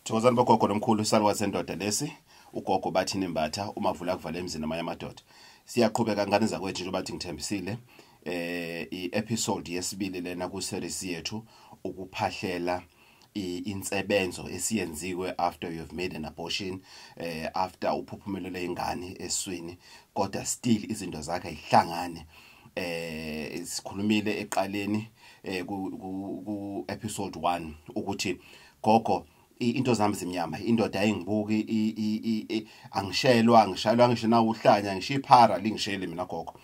Thokozani bogogo nomkhulu salwa sendoda lesi ugogo bathi nimbatha umavula kuvala emzini amanye amadoda. Siyaqhubeka ngane zakwethu nje bathi ngithembisile i-episode yesibili lena ku series yethu ukuphahlela insebenzo esiyenziwe after you've made an abortion, after uphuphumelele ingane eswini kodwa still izinto zakhe ayihlangane. Sikhulumile eqaleni ku episode 1 ukuthi gogo into zami zimnyama, indoda ayingibuki angishelwa ngisho na uhlanya ngishiphara lingishele mina gogo.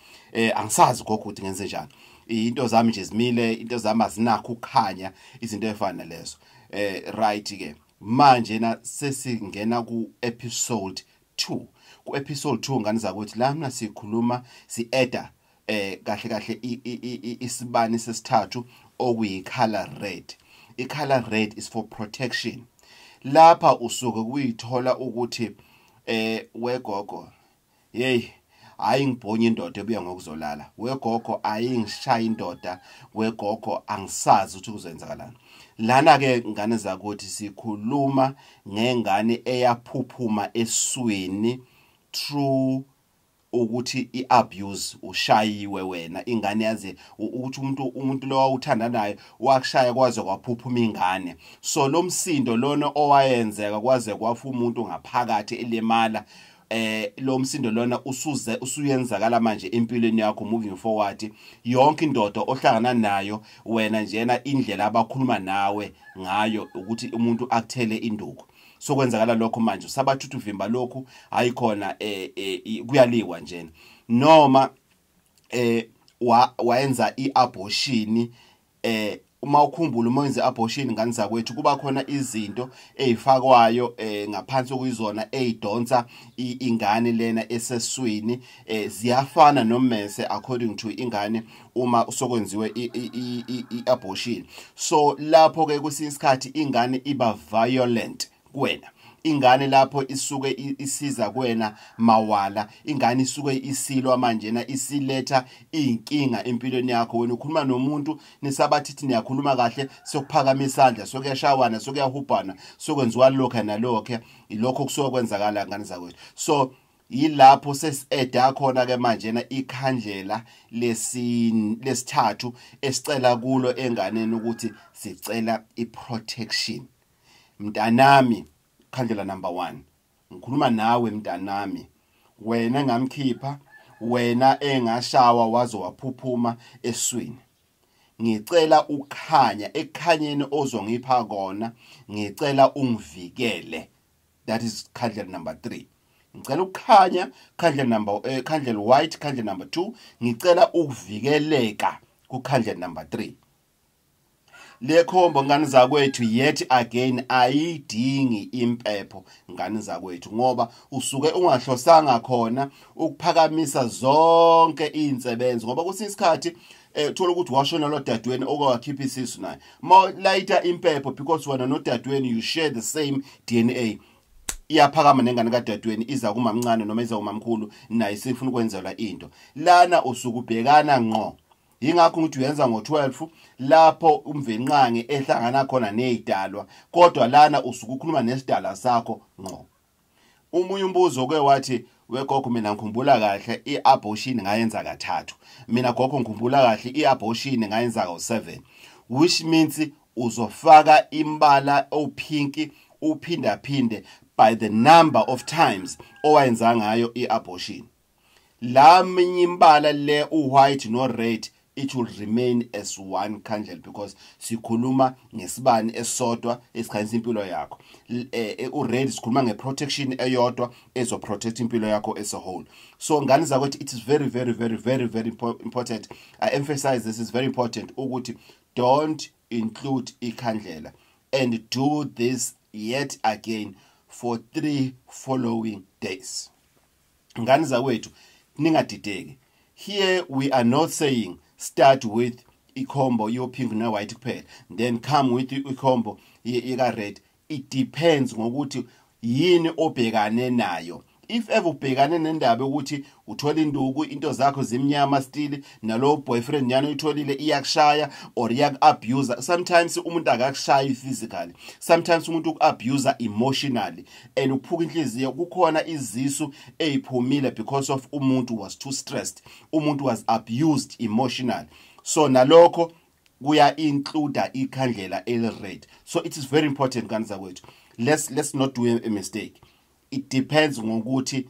Angisazi gogo ukuthi ngenze njani. Into zami nje zimile, into zami azinakho ukukhanya izinto ezifana lezo. Right ke manje na sesingena ku episode 2. Ku episode 2 ngani zakuthi la mina sikhuluma si-edda kahle isibani sesithathu okuyi color red. I-color red is for protection. Lapha usuke kuyithola ukuthi wegogo hey ayingibhonye indoda ebuya ngokuzolala, wegogo ayingishaya indoda, wegogo angisazi ukuthi kuzenzakalani. Lana ke ngane zakuthi sikhuluma ngengane eyaphuphuma eswini through ukuthi iabuse ushayiwe wena ingane yaze ukuthi umuntu lo wawuthanda naye wakushaya kwaze kwaphuphuma ingane. So lo msindo lona owayenzeka kwaze kwafa umuntu ngaphakathi elemala, lo msindo lona usuyenzakala manje empilweni yakho moving forward. Yonke indoda ohlangana nayo wena njena indlela abakhuluma nawe ngayo ukuthi umuntu akuthele induku. So kwenzakala lokho manje usabathu uvimba lokhu ayikhona kuyaliwa njena noma wayenza iabortion. Uma ukhumbula uma wenza iabortion ngani zakwethu kuba khona izinto ezifakwayo ngaphansi okuyizona ezidonsa ingane lena eseswini, ziyafana nommese according to ingane uma sokwenziwe iabortion. So lapho ke kusisikhathi ingane iba violent kuwena, ingane lapho isuke isiza kuwena mawala, ingane isuke isilwa manje na isiletha inkinga empilweni yakho. Wena ukhuluma nomuntu nisabathithi niyakhuluma kahle sokuphakama isandla sokuyashawana sokuyahubhana sokwenziwa lokho nalokho, ilokho kusuka kwenzakala ngane zakwethu. So yilapho sesi-edda khona ke manje na ikhandlela lesithathu esicela kulo enganeni ukuthi sicela iprotection. Mntanami, khandlela number 1, ngikhuluma nawe mntanami, wena ngamkhipha, wena engashawa wazo waphuphuma eswini. Ngicela ukhanya, ekhanyeni ozongipha kona ngicela ungivikele. That is khandlela number 3. Ngicela ukukhanya, khandlela white, khandlela number 2, ngicela ukuvikeleka ku khandlela number 3. Le khombo ngane zakwethu yet again ayidingi impepho ngane zakwethu ngoba usuke ungahlosanga khona ukuphakamisa zonke izinsebenzo ngoba kusisikhathi thola ukuthi washona lo dadweni okwakhipha isisu naye ma layita impepho because wena no dadweni you share the same DNA. Iyaphakama nengane kadadweni iza kumamncane noma iza kumamkhulu naye sifuna ukwenzelwa into lana usuke ubhekana ngqo. Yingakho ukuthi uyenza ngo12 lapho umvenqange ehlangana khona nezidalwa kodwa lana usuke ukhuluma nesidala sakho ngqo. Umunye umbuzo ke wathi wegogo mina ngikhumbula kahle iabortion ngayenza kathathu, mina gogo ngikhumbula kahle iabortion ngayenza ka7, which means uzofaka imbala opink uphinda phinde by the number of times owayenza ngayo iabortion. La minyimbala le white no red it will remain as one candle because sikhuluma ngesibani esodwa esikhanyisa impilo yakho. Red sikhuluma ngeprotection eyodwa ezo protect impilo yakho as a whole. So ngani zakuthi it is very important. I emphasize this is very important ukuthi don't include ikhandlela and do this yet again for 3 following days. Ngani zakwethu ningadideki. Here we are not saying start with i-combo your pink na white kuphela then come with i-combo ika red. It depends ngokuthi yini obhekane nayo. if ever ubhekane nendaba ukuthi uthola induku into zakho zimnyama still nalo boyfriend nyana uyitholile iyakushaya or iyakuabuse, sometimes umuntu akakushaya physically, sometimes umuntu ukuabuse emotionally and ukuphuka inhliziyo. Kukhona izisu eziphumile because of umuntu was too stressed, umuntu was abused emotionally. So nalokho kuya include ikhandlela eli-red. So it is very important ngani zakwethu, let's not do a mistake. It depends ngokuthi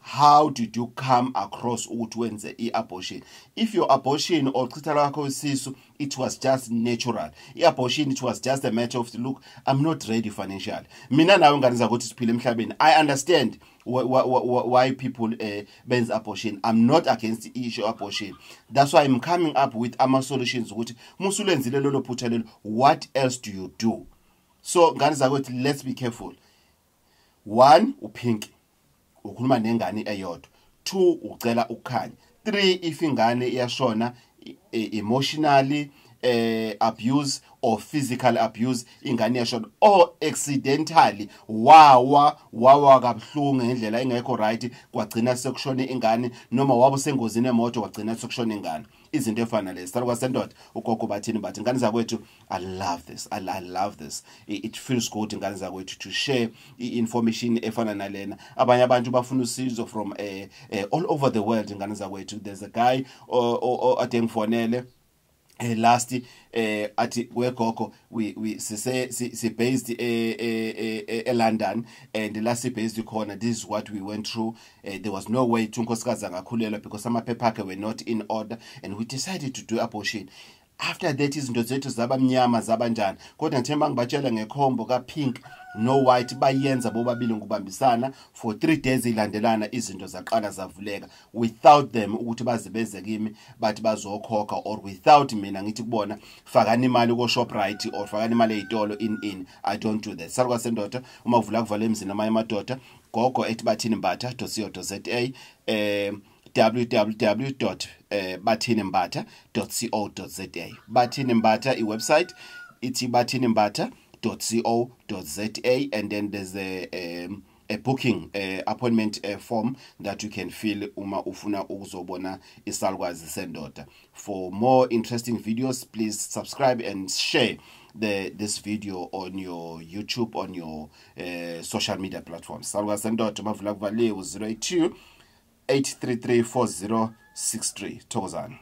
how did you come across ukuthi wenze i-abortion. If your abortion or chitha lakho isisu it was just natural, i-abortion it was just a matter of look, I'm not ready financially. Mina nawe ngani zakwethu siphila emhlabeni. I understand why people benze abortion. I'm not against the issue of abortion. That's why I'm coming up with ama-solutions ukuthi musulenzile lolo phutha lelo, what else do you do? So ngani zakwethu, let's be careful. 1, uphinki, ukhuluma nengane eyodwa. 2, ucela ukukhanya. 3, if ingane iyashona emotionally abuse or physical abuse, ingane iyashona or accidentally wawa kabuhlungu ngendlela engekho right kwagcina sekushona ingane, noma wabo sengozini emoto kwagcina sekushona ingane, izinto efana lezi. Salukwa sendoda ugogo bathini bathi ngane zakwethu, I love this, I love this. It feels good ngane zakwethu to share information efana nalena. Abanye abantu bafuna usizo from all over the world ngane zakwethu. There's a guy ade ngifonele last ati wegogo we si based London, and last based corner, this is what we went through. There was no way to unkosikazi angakhulela because amaphepha akhe were not in order, and we decided to do abortion. After that izinto zethu zaba mnyama zaba njani, kodwa ngithemba ngibatshela ngekhombo ka pink no white bayenza bobabili ngubambisana for 3 days ilandelana, izinto zaqala zavuleka without them ukuthi bazibeze kimi bathi bazokhokha, or without mina ngithi kubona fakani imali ko Shoprite or fakani imali ezitolo in. I don't do that. Salukwa sendoda, uma uvula kuvala emzini amanye amadoda, gogo @bathinimbatha.co.za, www.bathinimbatha.co.za. Bathinimbatha iwebsite ithi bathinimbatha.co.za, and then there's a booking appointment form that you can fill uma ufuna ukuzobona isalukwazi sendoda. For more interesting videos, please subscribe and share this video on your YouTube, on your social media platforms. Salukwazi sendoda, mavula kuvaliwe 082 833 4063. Thokozani.